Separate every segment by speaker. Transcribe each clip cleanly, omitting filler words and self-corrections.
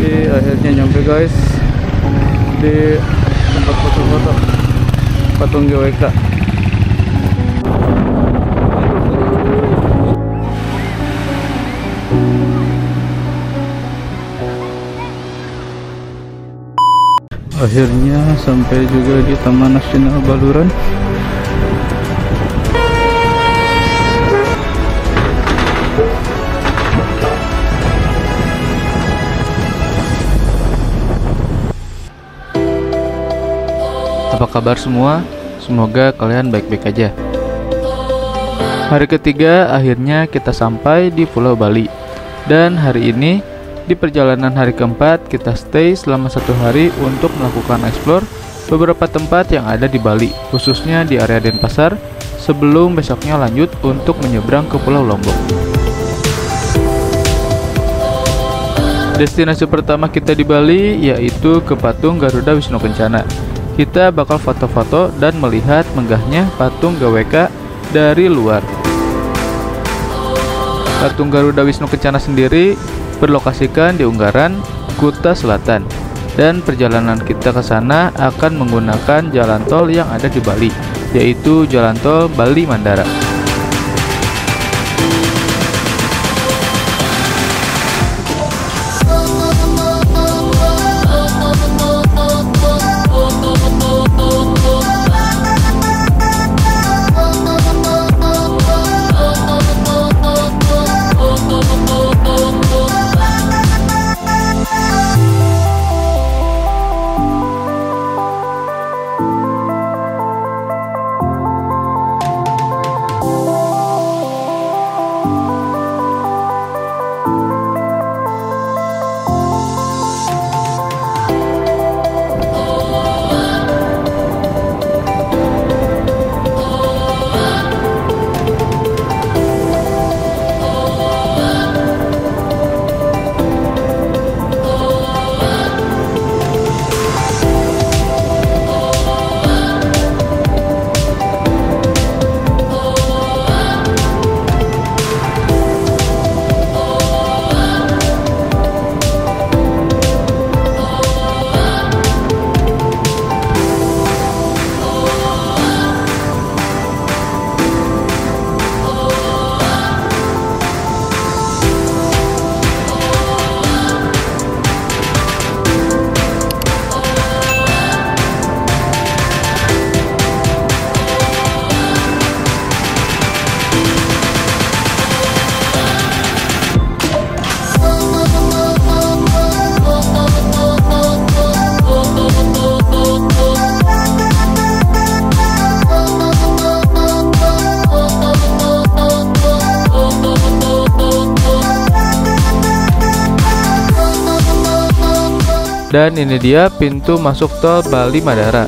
Speaker 1: Jadi akhirnya nyampe guys di tempat foto-foto patung GWK. Akhirnya sampai juga di Taman Nasional Baluran. Apa kabar semua? Semoga kalian baik-baik aja. Hari ketiga akhirnya kita sampai di Pulau Bali. Dan hari ini di perjalanan hari keempat kita stay selama 1 hari untuk melakukan explore beberapa tempat yang ada di Bali, khususnya di area Denpasar, sebelum besoknya lanjut untuk menyeberang ke Pulau Lombok. Destinasi pertama kita di Bali yaitu ke patung Garuda Wisnu Kencana. Kita bakal foto-foto dan melihat megahnya patung GWK dari luar. Patung Garuda Wisnu Kencana sendiri berlokasikan di Ungaran, Kuta Selatan. Dan perjalanan kita ke sana akan menggunakan jalan tol yang ada di Bali, yaitu jalan tol Bali Mandara. Dan ini dia pintu masuk tol Bali Mandara.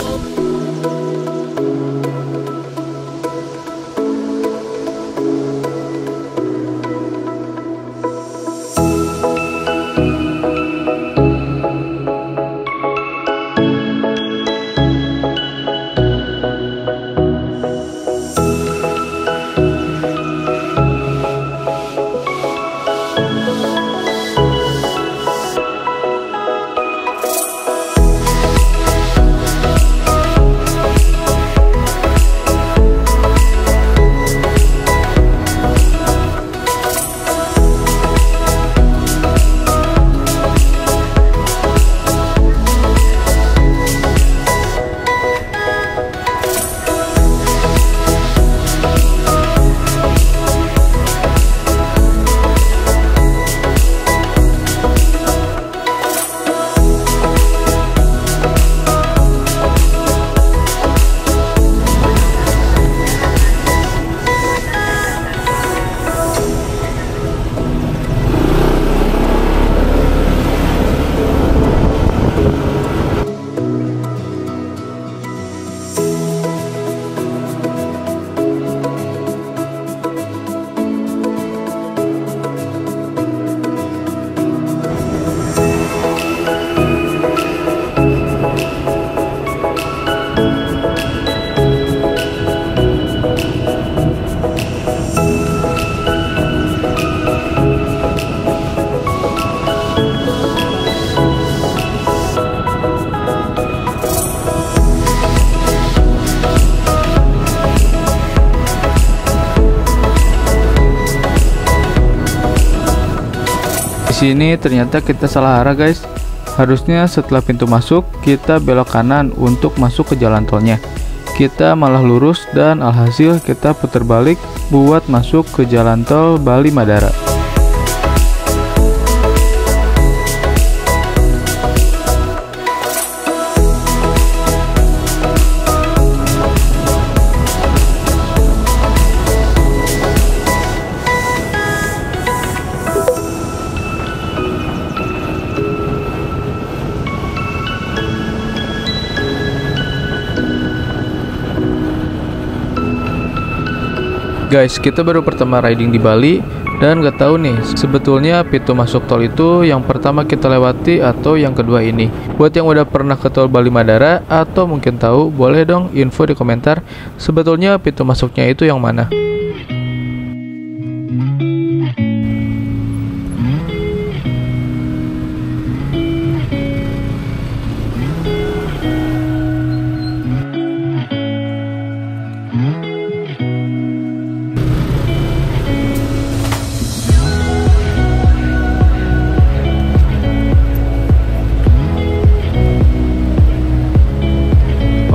Speaker 1: Di sini ternyata kita salah arah guys. Harusnya setelah pintu masuk, kita belok kanan untuk masuk ke jalan tolnya. Kita malah lurus dan alhasil kita putar balik buat masuk ke jalan tol Bali Madara. Guys, kita baru pertama riding di Bali dan gak tahu nih sebetulnya pintu masuk tol itu yang pertama kita lewati atau yang kedua ini. Buat yang udah pernah ke tol Bali Madara atau mungkin tahu, boleh dong info di komentar sebetulnya pintu masuknya itu yang mana.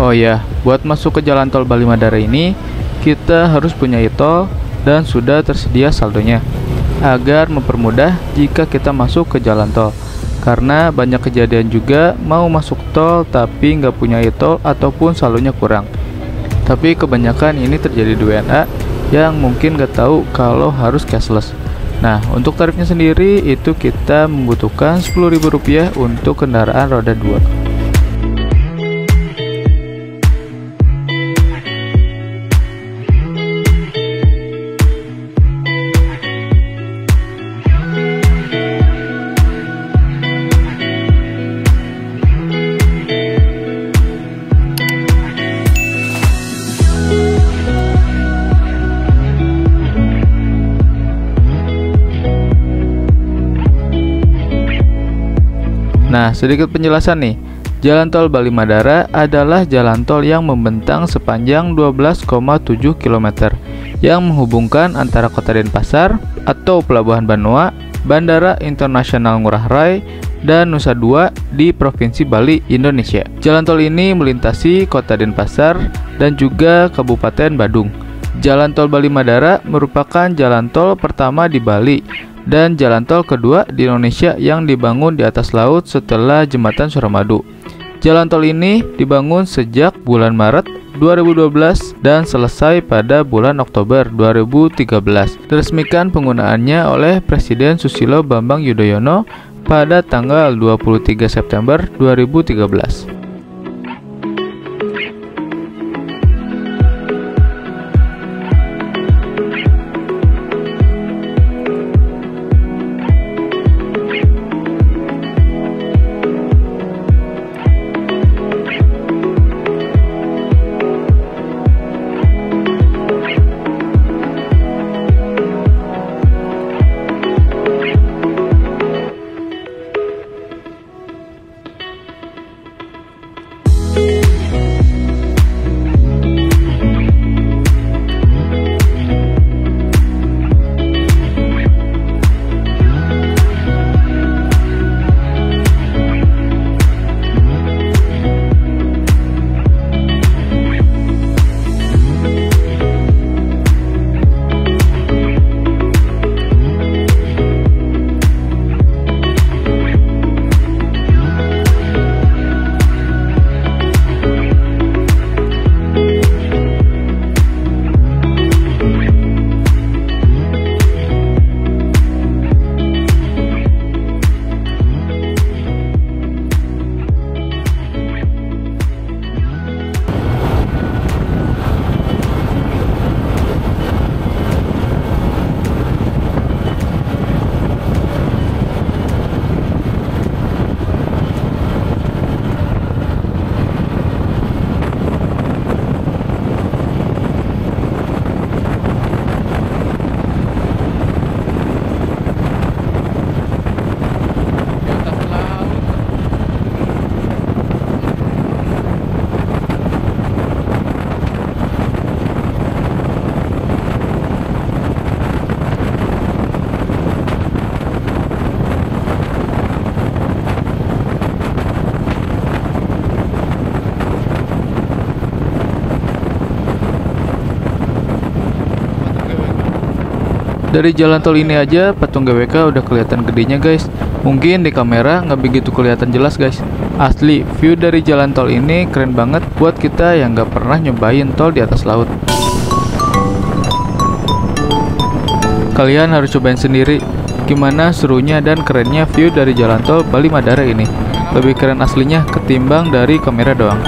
Speaker 1: Oh ya, buat masuk ke jalan tol Bali Madara ini, kita harus punya e-tol dan sudah tersedia saldonya, agar mempermudah jika kita masuk ke jalan tol. Karena banyak kejadian juga mau masuk tol tapi nggak punya e-tol ataupun saldonya kurang. Tapi kebanyakan ini terjadi di WNA yang mungkin nggak tahu kalau harus cashless. Nah, untuk tarifnya sendiri itu kita membutuhkan Rp10.000 untuk kendaraan roda 2. Nah, sedikit penjelasan nih. Jalan tol Bali Madara adalah jalan tol yang membentang sepanjang 12,7 km yang menghubungkan antara Kota Denpasar atau Pelabuhan Banoa, Bandara Internasional Ngurah Rai, dan Nusa Dua di Provinsi Bali, Indonesia. Jalan tol ini melintasi Kota Denpasar dan juga Kabupaten Badung. Jalan tol Bali Madara merupakan jalan tol pertama di Bali dan jalan tol kedua di Indonesia yang dibangun di atas laut setelah Jembatan Suramadu. Jalan tol ini dibangun sejak bulan Maret 2012 dan selesai pada bulan Oktober 2013. Diresmikan penggunaannya oleh Presiden Susilo Bambang Yudhoyono pada tanggal 23 September 2013. Dari jalan tol ini aja patung GWK udah kelihatan gedenya guys. Mungkin di kamera nggak begitu kelihatan jelas guys. Asli, view dari jalan tol ini keren banget buat kita yang nggak pernah nyobain tol di atas laut. Kalian harus cobain sendiri gimana serunya dan kerennya view dari jalan tol Bali Madara ini. Lebih keren aslinya ketimbang dari kamera doang.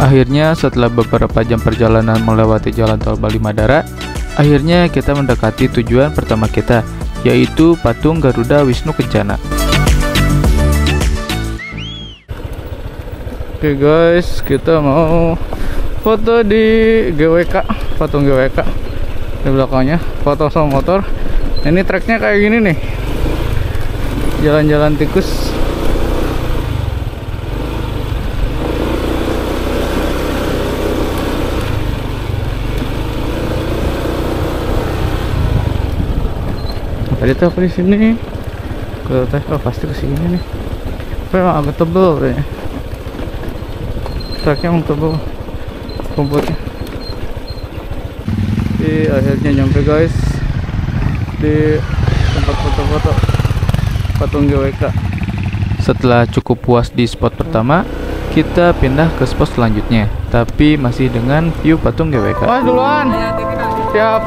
Speaker 1: Akhirnya setelah beberapa jam perjalanan melewati jalan tol Bali Madara, akhirnya kita mendekati tujuan pertama kita, yaitu patung Garuda Wisnu Kencana. Oke guys, kita mau foto di GWK, patung GWK. Di belakangnya foto sama motor. Ini treknya kayak gini nih, jalan-jalan tikus. Tadi tuh apa di sini? Kalau teh pasti ke sini nih. Tapi emang agak tebel kayaknya. Treknya emang tebel rumputnya. Akhirnya nyampe guys di tempat foto-foto patung GWK. Setelah cukup puas di spot pertama, kita pindah ke spot selanjutnya, tapi masih dengan view patung GWK. Mas duluan. Siap.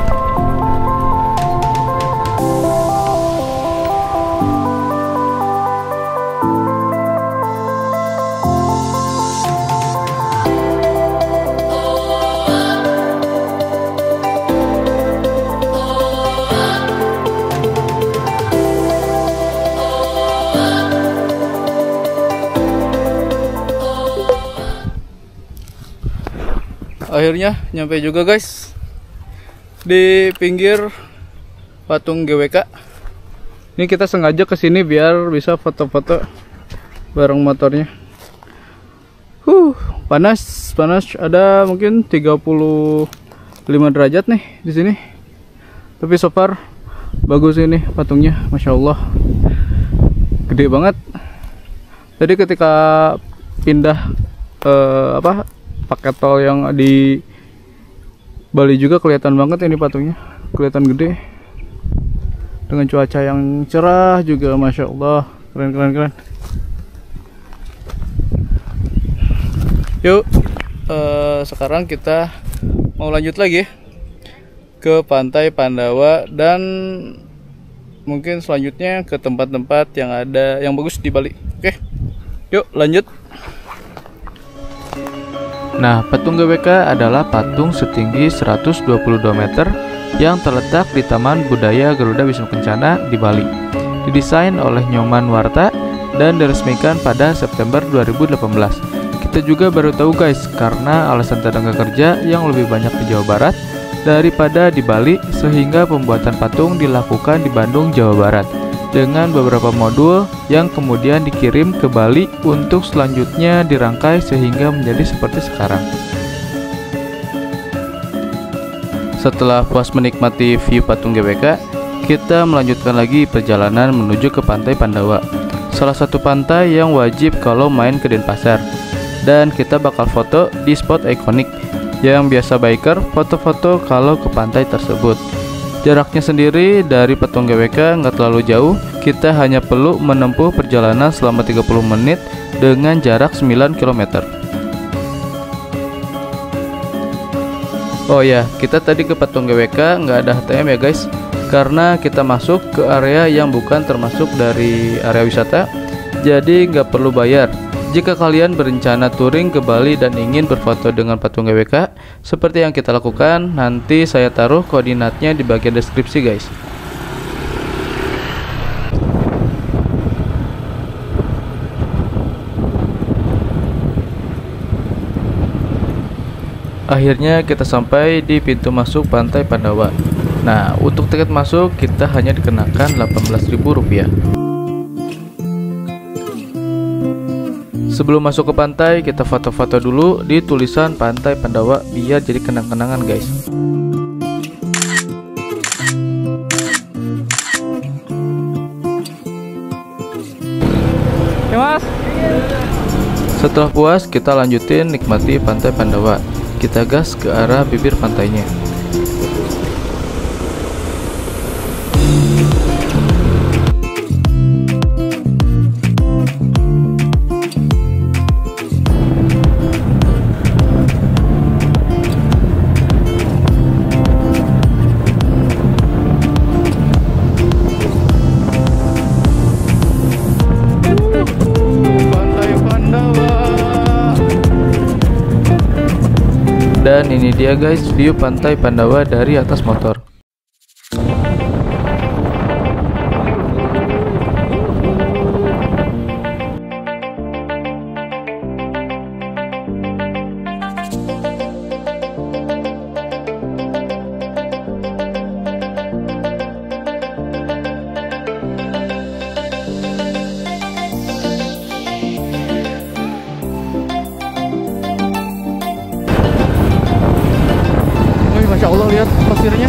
Speaker 1: Akhirnya nyampe juga guys di pinggir patung GWK. Ini kita sengaja kesini biar bisa foto-foto bareng motornya. Panas, ada mungkin 35 derajat nih di sini. Tapi so far bagus ini patungnya, masya Allah, gede banget. Tadi ketika pindah pakai tol yang di Bali juga kelihatan banget ini patungnya, kelihatan gede dengan cuaca yang cerah juga, masya Allah, keren. Yuk, sekarang kita mau lanjut lagi ke Pantai Pandawa dan mungkin selanjutnya ke tempat-tempat yang ada yang bagus di Bali. Oke, yuk lanjut. Nah, patung GWK adalah patung setinggi 122 meter yang terletak di Taman Budaya Garuda Wisnu Kencana di Bali. Didesain oleh Nyoman Warta dan diresmikan pada September 2018. Kita juga baru tahu guys, karena alasan tenaga kerja yang lebih banyak di Jawa Barat daripada di Bali, sehingga pembuatan patung dilakukan di Bandung, Jawa Barat, dengan beberapa modul yang kemudian dikirim ke Bali untuk selanjutnya dirangkai sehingga menjadi seperti sekarang. Setelah puas menikmati view patung GWK, kita melanjutkan lagi perjalanan menuju ke Pantai Pandawa, salah satu pantai yang wajib kalau main ke Denpasar. Dan kita bakal foto di spot ikonik yang biasa biker foto-foto kalau ke pantai tersebut. Jaraknya sendiri dari patung GWK nggak terlalu jauh, kita hanya perlu menempuh perjalanan selama 30 menit dengan jarak 9 km. Oh ya, kita tadi ke patung GWK nggak ada HTM ya guys, karena kita masuk ke area yang bukan termasuk dari area wisata, jadi nggak perlu bayar. Jika kalian berencana touring ke Bali dan ingin berfoto dengan patung GWK seperti yang kita lakukan, nanti saya taruh koordinatnya di bagian deskripsi guys. Akhirnya kita sampai di pintu masuk Pantai Pandawa. Nah, untuk tiket masuk kita hanya dikenakan Rp18.000. Sebelum masuk ke pantai, kita foto-foto dulu di tulisan Pantai Pandawa biar jadi kenang-kenangan guys. Ya mas. Setelah puas, kita lanjutin nikmati Pantai Pandawa. Kita gas ke arah bibir pantainya. Dan ini dia guys view Pantai Pandawa dari atas motor. Masya Allah, lihat pasirnya.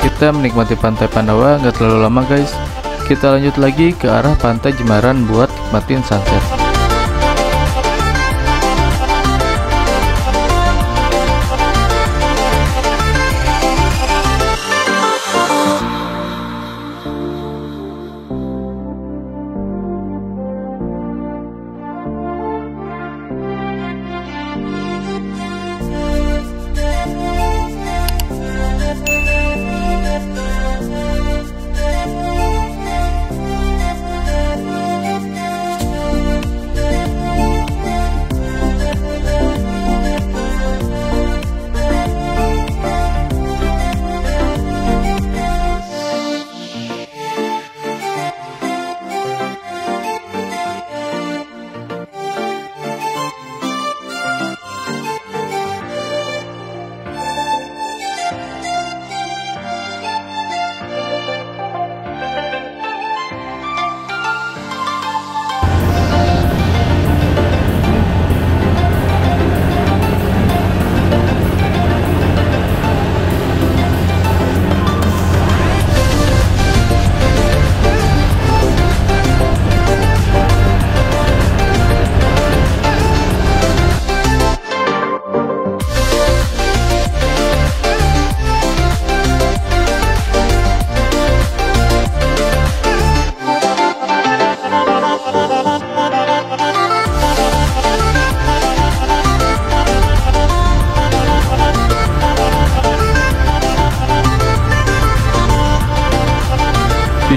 Speaker 1: Kita menikmati Pantai Pandawa nggak terlalu lama guys. Kita lanjut lagi ke arah Pantai Jimbaran buat nikmatin sunset.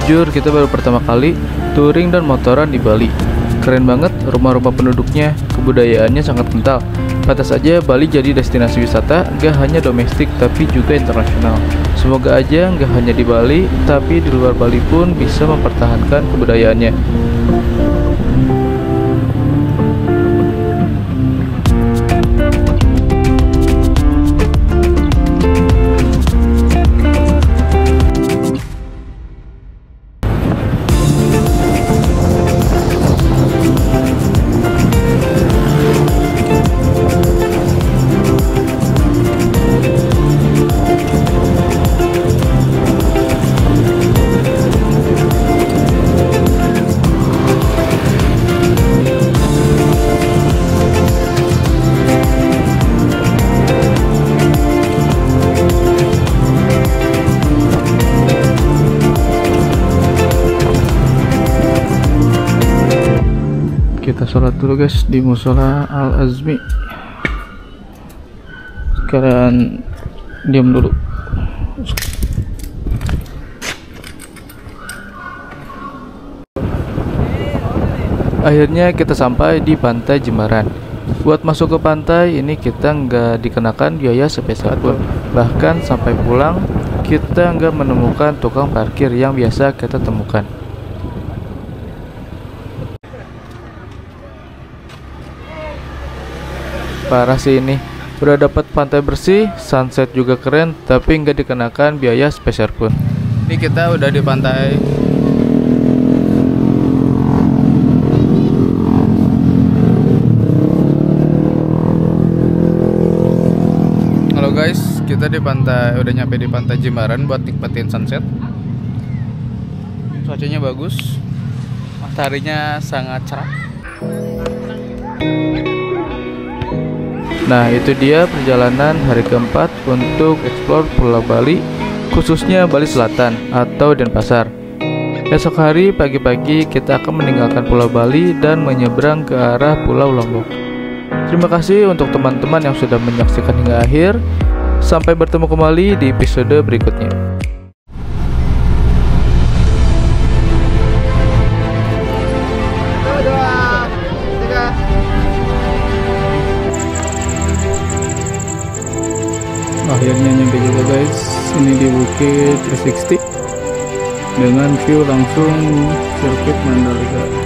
Speaker 1: Jujur kita baru pertama kali touring dan motoran di Bali. Keren banget rumah-rumah penduduknya, kebudayaannya sangat kental. Pantas saja Bali jadi destinasi wisata gak hanya domestik tapi juga internasional. Semoga aja gak hanya di Bali tapi di luar Bali pun bisa mempertahankan kebudayaannya. sholat dulu guys di Musola Al Azmi. Kalian diam dulu. Akhirnya kita sampai di Pantai Jimbaran. Buat masuk ke pantai ini kita nggak dikenakan biaya sepeser pun. Bahkan sampai pulang kita nggak menemukan tukang parkir yang biasa kita temukan. Parah sih ini. Udah dapat pantai bersih, sunset juga keren, tapi nggak dikenakan biaya sepeser pun. Ini kita udah di pantai. Halo guys, kita di pantai, udah nyampe di Pantai Jimbaran buat nikmatin sunset. Cuacanya bagus, mataharinya sangat cerah. Nah, itu dia perjalanan hari keempat untuk explore Pulau Bali, khususnya Bali Selatan atau Denpasar. Esok hari pagi-pagi kita akan meninggalkan Pulau Bali dan menyeberang ke arah Pulau Lombok. Terima kasih untuk teman-teman yang sudah menyaksikan hingga akhir. Sampai bertemu kembali di episode berikutnya. Akhirnya nyampe juga guys, ini di Bukit 360 dengan view langsung sirkuit Mandalika.